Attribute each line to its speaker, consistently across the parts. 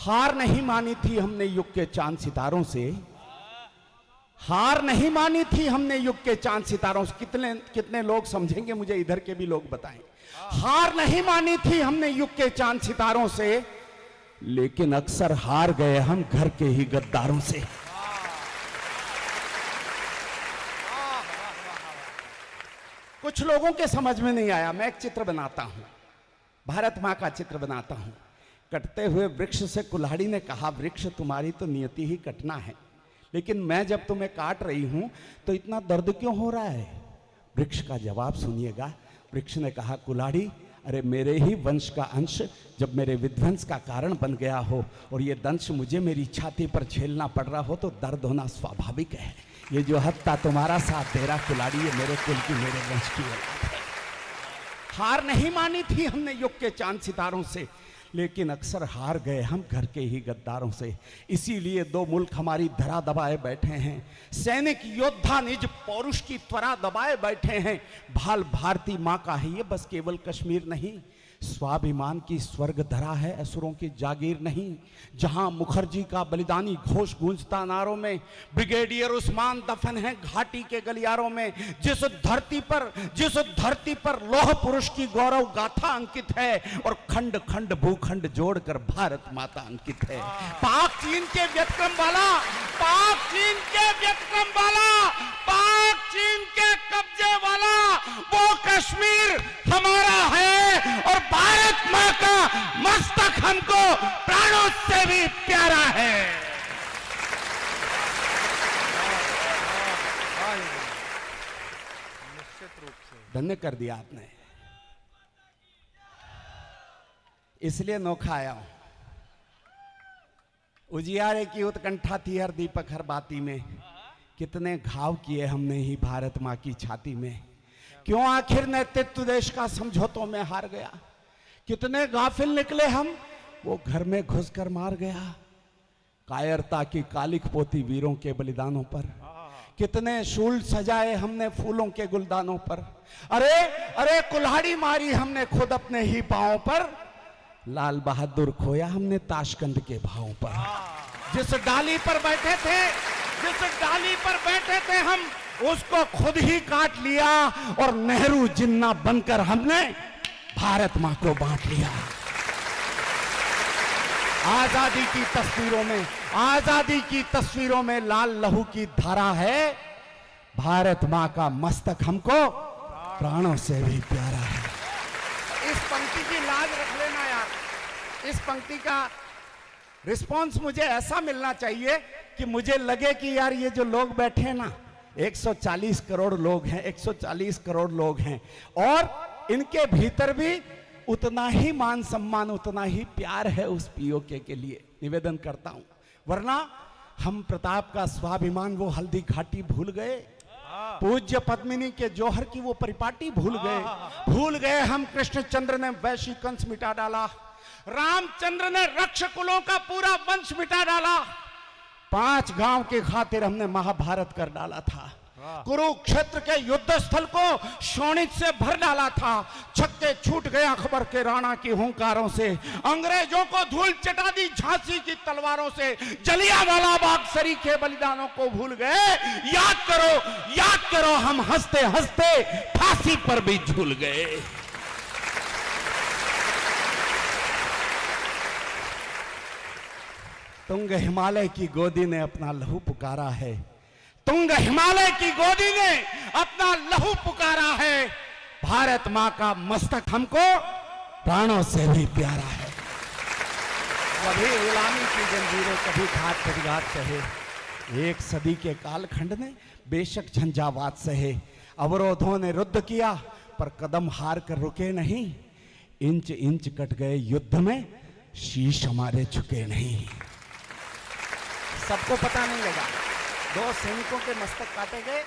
Speaker 1: हार नहीं मानी थी हमने युग के चांद सितारों से, हार नहीं मानी थी हमने युग के चांद सितारों से। कितने कितने लोग समझेंगे मुझे, इधर के भी लोग बताएं। हार नहीं मानी थी हमने युग के चांद सितारों से, लेकिन अक्सर हार गए हम घर के ही गद्दारों से। कुछ लोगों के समझ में नहीं आया। मैं एक चित्र बनाता हूं, भारत मां का चित्र बनाता हूं। कटते हुए वृक्ष से कुल्हाड़ी ने कहा, वृक्ष तुम्हारी तो नियति ही कटना है, लेकिन मैं जब तुम्हें काट रही हूं तो इतना दर्द क्यों हो रहा है? वृक्ष का जवाब सुनिएगा। वृक्ष ने कहा, कुल्हाड़ी, अरे मेरे ही वंश का अंश जब मेरे विध्वंस का कारण बन गया हो और ये दंश मुझे मेरी छाती पर झेलना पड़ रहा हो तो दर्द होना स्वाभाविक है। ये जो हत्या तुम्हारा साथ दे रहा कुल्हाड़ी, ये मेरे कुल की, मेरे वंश की औलाद है। हार नहीं मानी थी हमने युग के चांद सितारों से, लेकिन अक्सर हार गए हम घर के ही गद्दारों से। इसीलिए दो मुल्क हमारी धरा दबाए बैठे हैं, सैनिक योद्धा निज पौरुष की त्वरा दबाए बैठे हैं। भाल भारती माँ का है ये बस केवल कश्मीर नहीं, स्वाभिमान की स्वर्ग धरा है, असुरों की जागीर नहीं। जहां मुखर्जी का बलिदानी घोष गूंजता नारों में, ब्रिगेडियर उस्मान दफन है घाटी के गलियारों में। जिस धरती पर लौह पुरुष की गौरव गाथा अंकित है और खंड खंड भूखंड जोड़कर भारत माता अंकित है। पाक चीन के व्यतिक्रम वाला, पाक चीन के व्यतिक्रम वाला, पाक चीन के कब्जे वाला वो कश्मीर हमारा है और भारत मां का मस्तक हमको प्राणों से भी प्यारा है। निश्चित रूप से धन्य कर दिया आपने, इसलिए नोखा आया हूं। उजियारे की उत्कंठा थी हर दीपक हर बाती में, कितने घाव किए हमने ही भारत मां की छाती में। क्यों आखिर नेतृत्व देश का समझौतों में हार गया? कितने गाफिल निकले हम, वो घर में घुसकर मार गया। कायरता की कालिक पोती वीरों के बलिदानों पर, कितने शूल सजाए हमने फूलों के गुलदानों पर। अरे अरे कुल्हाड़ी मारी हमने खुद अपने ही पांवों पर, लाल बहादुर खोया हमने ताशकंद के भावों पर। जिस डाली पर बैठे थे, जिस डाली पर बैठे थे हम, उसको खुद ही काट लिया और नेहरू जिन्ना बनकर हमने भारत मां को बांट लिया। आजादी की तस्वीरों में, आजादी की तस्वीरों में लाल लहू की धारा है। भारत मां का मस्तक हमको प्राणों से भी प्यारा है। इस पंक्ति की लाज रख लेना यार। इस पंक्ति का रिस्पॉन्स मुझे ऐसा मिलना चाहिए कि मुझे लगे कि यार ये जो लोग बैठे हैं ना, 140 करोड़ लोग हैं, 140 करोड़ लोग हैं और इनके भीतर भी उतना ही मान सम्मान, उतना ही प्यार है उस पीओके के लिए। निवेदन करता हूं, वरना हम प्रताप का स्वाभिमान वो हल्दी घाटी भूल गए, पूज्य पद्मिनी के जौहर की वो परिपाटी भूल गए हम। कृष्णचंद्र ने वैशी कंस मिटा डाला, रामचंद्र ने रक्षकुलों का पूरा वंश मिटा डाला। 5 गांव के खातिर हमने महाभारत कर डाला था। कुरुक्षेत्र के युद्ध स्थल को शोणित से भर डाला था। छक्के छूट गए अकबर के राणा की हुंकारों से, अंग्रेजों को धूल चटा दी झांसी की तलवारों से, जलियांवाला बाग सरी के बलिदानों को भूल गए। याद करो हम हंसते हंसते फांसी पर भी झूल गए। तुंग हिमालय की गोदी ने अपना लहू पुकारा है, तुंग हिमालय की गोदी ने अपना लहू पुकारा है। भारत मां का मस्तक हमको प्राणों से भी प्यारा है। कभी गुलामी की जंजीरें, कभी घात प्रतिघात सहे, एक सदी के कालखंड ने बेशक झंझावात सहे। अवरोधों ने रुद्ध किया पर कदम हार कर रुके नहीं। इंच इंच कट गए युद्ध में, शीश हमारे झुके नहीं। सबको पता नहीं लगा, 2 सैनिकों के मस्तक काटे गए,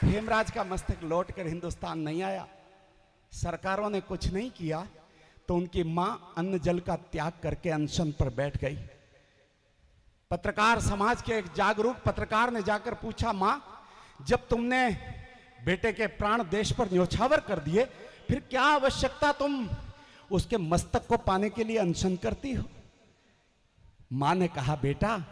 Speaker 1: हेमराज का मस्तक लौटकर हिंदुस्तान नहीं आया। सरकारों ने कुछ नहीं किया तो उनकी मां अन्न जल का त्याग करके अनशन पर बैठ गई। पत्रकार समाज के एक जागरूक पत्रकार ने जाकर पूछा, मां जब तुमने बेटे के प्राण देश पर न्योछावर कर दिए, फिर क्या आवश्यकता तुम उसके मस्तक को पाने के लिए अनशन करती हो? माँ ने कहा, बेटा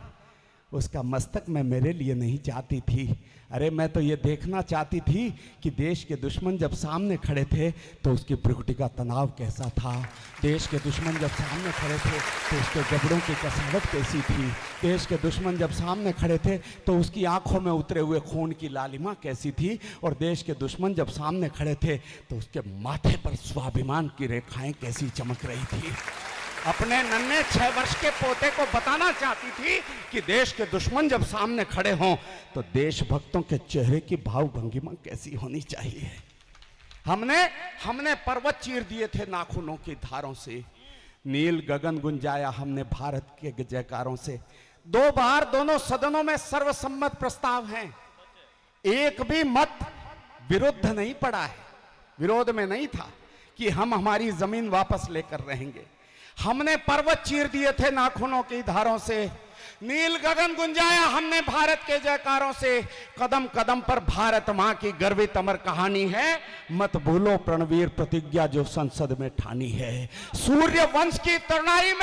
Speaker 1: उसका मस्तक मैं मेरे लिए नहीं चाहती थी, अरे मैं तो ये देखना चाहती थी कि देश के दुश्मन जब सामने खड़े थे तो उसकी भ्रुकुटी का तनाव कैसा था, देश के दुश्मन जब सामने खड़े थे तो उसके जबड़ों की कसावट कैसी थी, देश के दुश्मन जब सामने खड़े थे तो उसकी आंखों में उतरे हुए खून की लालिमा कैसी थी, और देश के दुश्मन जब सामने खड़े थे तो उसके माथे पर स्वाभिमान की रेखाएं कैसी चमक रही थी। अपने नन्हे 6 वर्ष के पोते को बताना चाहती थी कि देश के दुश्मन जब सामने खड़े हों तो देशभक्तों के चेहरे की भाव भंगिमा कैसी होनी चाहिए। हमने पर्वत चीर दिए थे नाखूनों की धारों से, नील गगन गुंजाया हमने भारत के जयकारों से। 2 बार दोनों सदनों में सर्वसम्मत प्रस्ताव हैं, एक भी मत विरुद्ध नहीं पड़ा है, विरोध में नहीं था कि हम हमारी जमीन वापस लेकर रहेंगे। हमने पर्वत चीर दिए थे नाखूनों की धारों से, नील गगन गुंजाया हमने भारत के जयकारों से। कदम कदम पर भारत मां की गर्वित अमर कहानी है, मत भूलो प्रणवीर प्रतिज्ञा जो संसद में ठानी है। सूर्य वंश की तरनाई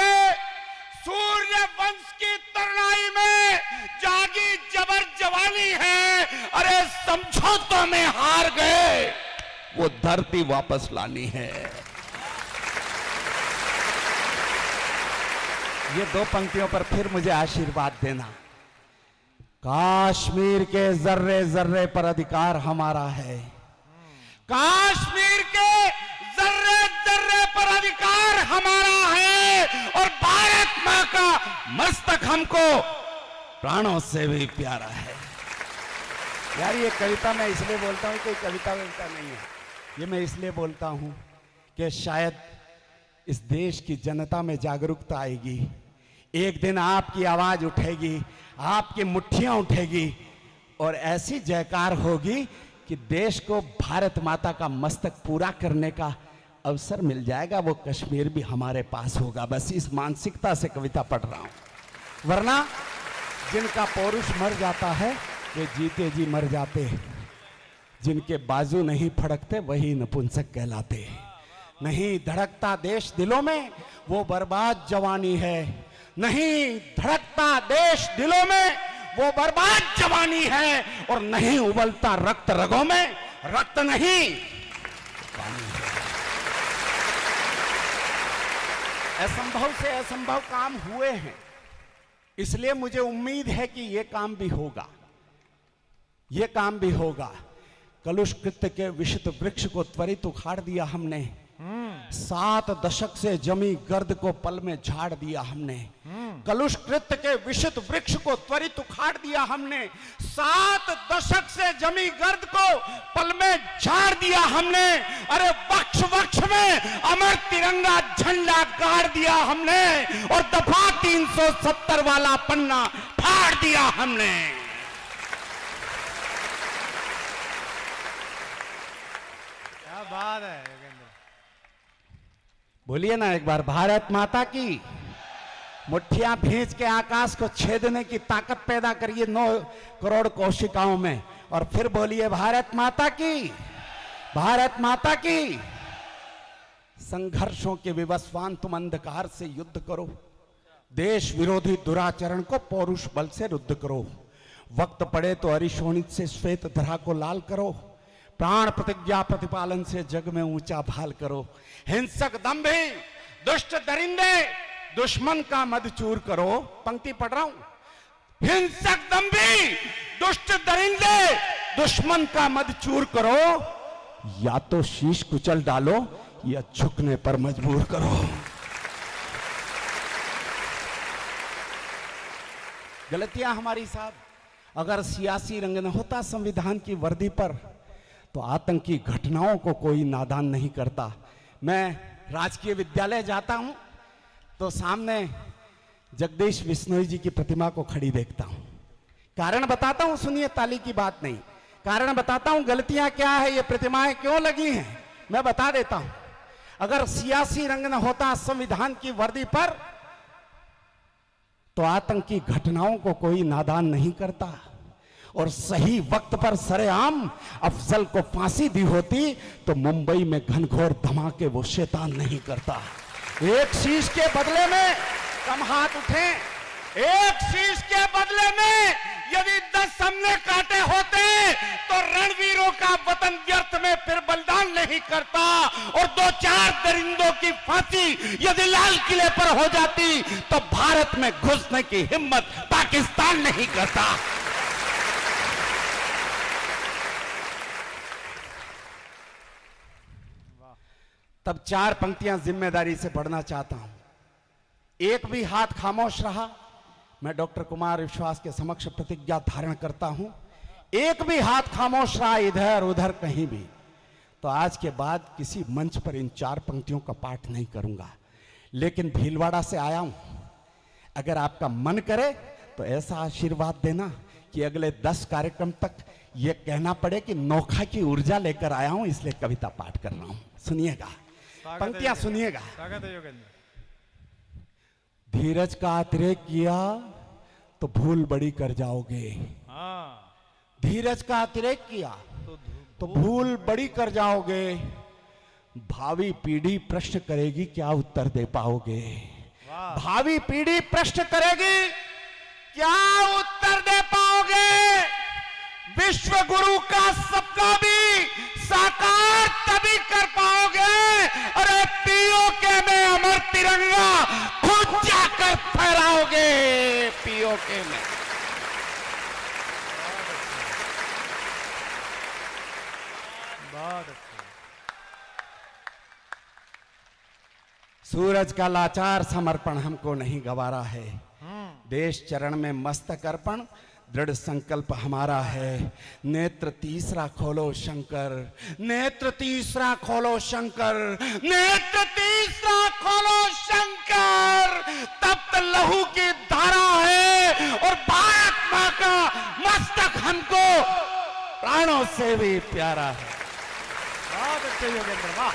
Speaker 1: में जागी जबर जवानी है, अरे समझौतों में हार गए वो धरती वापस लानी है। ये 2 पंक्तियों पर फिर मुझे आशीर्वाद देना। काश्मीर के जर्रे जर्रे पर अधिकार हमारा है, काश्मीर के जर्रे जर्रे पर अधिकार हमारा है, और भारत मां का मस्तक हमको प्राणों से भी प्यारा है। यार ये कविता मैं इसलिए बोलता हूं, कोई कविता नहीं है, ये मैं इसलिए बोलता हूं कि शायद इस देश की जनता में जागरूकता आएगी, एक दिन आपकी आवाज उठेगी, आपकी मुट्ठियां उठेगी और ऐसी जयकार होगी कि देश को भारत माता का मस्तक पूरा करने का अवसर मिल जाएगा, वो कश्मीर भी हमारे पास होगा। बस इस मानसिकता से कविता पढ़ रहा हूं, वरना जिनका पौरुष मर जाता है वे जीते जी मर जाते हैं, जिनके बाजू नहीं फड़कते वही नपुंसक कहलाते। नहीं धड़कता देश दिलों में वो बर्बाद जवानी है, नहीं धड़कता देश दिलों में वो बर्बाद जवानी है, और नहीं उबलता रक्त रगों में रक्त नहीं पानी है। असंभव से असंभव काम हुए हैं, इसलिए मुझे उम्मीद है कि ये काम भी होगा, ये काम भी होगा। कलुष कृत्य के विषित वृक्ष को त्वरित उखाड़ दिया हमने, 7 दशक से जमी गर्द को पल में झाड़ दिया हमने। कलुष कृत्य के विषित वृक्ष को त्वरित उखाड़ दिया हमने, 7 दशक से जमी गर्द को पल में झाड़ दिया हमने। अरे वक्ष वक्ष में अमर तिरंगा झंडा गाड़ दिया हमने, और दफा 370 वाला पन्ना फाड़ दिया हमने।
Speaker 2: क्या बात है योगेंद्र,
Speaker 1: बोलिए ना एक बार, भारत माता की। मुट्ठियां भींच के आकाश को छेदने की ताकत पैदा करिए 9 करोड़ कोशिकाओं में, और फिर बोलिए भारत माता की, भारत माता की। संघर्षों के विवस्वान तुम अंधकार से युद्ध करो, देश विरोधी दुराचरण को पौरुष बल से रुद्ध करो। वक्त पड़े तो अरिशोणित से श्वेत धरा को लाल करो, प्राण प्रतिज्ञा प्रतिपालन से जग में ऊंचा भाल करो। हिंसक दंभी दुष्ट दरिंदे दुश्मन का मद चूर करो। पंक्ति पढ़ रहा हूं, हिंसक दंभी दुष्ट दरिंदे दुश्मन का मद चूर करो, या तो शीश कुचल डालो या झुकने पर मजबूर करो। गलतियां हमारी साहब, अगर सियासी रंग न होता संविधान की वर्दी पर तो आतंकी घटनाओं को कोई नादान नहीं करता। मैं राजकीय विद्यालय जाता हूं तो सामने जगदीश बिश्नोई जी की प्रतिमा को खड़ी देखता हूं। कारण बताता हूं, सुनिए, ताली की बात नहीं, कारण बताता हूं गलतियां क्या है, ये प्रतिमाएं क्यों लगी हैं, मैं बता देता हूं। अगर सियासी रंग न होता संविधान की वर्दी पर तो आतंकी घटनाओं को कोई नादान नहीं करता, और सही वक्त पर सरेआम अफजल को फांसी दी होती तो मुंबई में घनघोर धमाके वो शैतान नहीं करता। एक शीश के बदले में कम हाथ उठे एक शीश के बदले में यदि 10 हमने काटे होते तो रणवीरों का वतन व्यर्थ में फिर बलिदान नहीं करता, और 2-4 दरिंदों की फांसी यदि लाल किले पर हो जाती तो भारत में घुसने की हिम्मत पाकिस्तान नहीं करता। तब 4 पंक्तियां जिम्मेदारी से पढ़ना चाहता हूं। एक भी हाथ खामोश रहा, मैं डॉक्टर कुमार विश्वास के समक्ष प्रतिज्ञा धारण करता हूं, एक भी हाथ खामोश रहा इधर उधर कहीं भी, तो आज के बाद किसी मंच पर इन 4 पंक्तियों का पाठ नहीं करूंगा। लेकिन भीलवाड़ा से आया हूं, अगर आपका मन करे तो ऐसा आशीर्वाद देना कि अगले 10 कार्यक्रम तक यह कहना पड़े कि नोखा की ऊर्जा लेकर आया हूं, इसलिए कविता पाठ कर रहा हूं। सुनिएगा, पंक्तियां सुनिएगा।
Speaker 2: स्वागत है योगेंद्र।
Speaker 1: धीरज का अतिरेक किया तो भूल बड़ी कर जाओगे।
Speaker 2: हाँ,
Speaker 1: धीरज का अतिरेक किया तो भूल बड़ी कर जाओगे। भावी पीढ़ी प्रश्न करेगी, क्या उत्तर दे पाओगे? भावी पीढ़ी प्रश्न करेगी, क्या उत्तर दे पाओगे? विश्व गुरु का सपना भी साकार तभी कर पाओगे, अरे पीओके में अमर तिरंगा खुद जाकर फहराओगे। पीओके में
Speaker 2: बहुत अच्छा।
Speaker 1: सूरज का लाचार समर्पण हमको नहीं गवारा है, देश चरण में मस्तक अर्पण दृढ़ संकल्प हमारा है। नेत्र तीसरा खोलो शंकर, नेत्र तीसरा खोलो शंकर, नेत्र तीसरा खोलो शंकर। तप्त लहू की धारा है और भारत मां का मस्तक हमको प्राणों से भी प्यारा है।
Speaker 2: बहुत अच्छे योगेंद्र, वाह।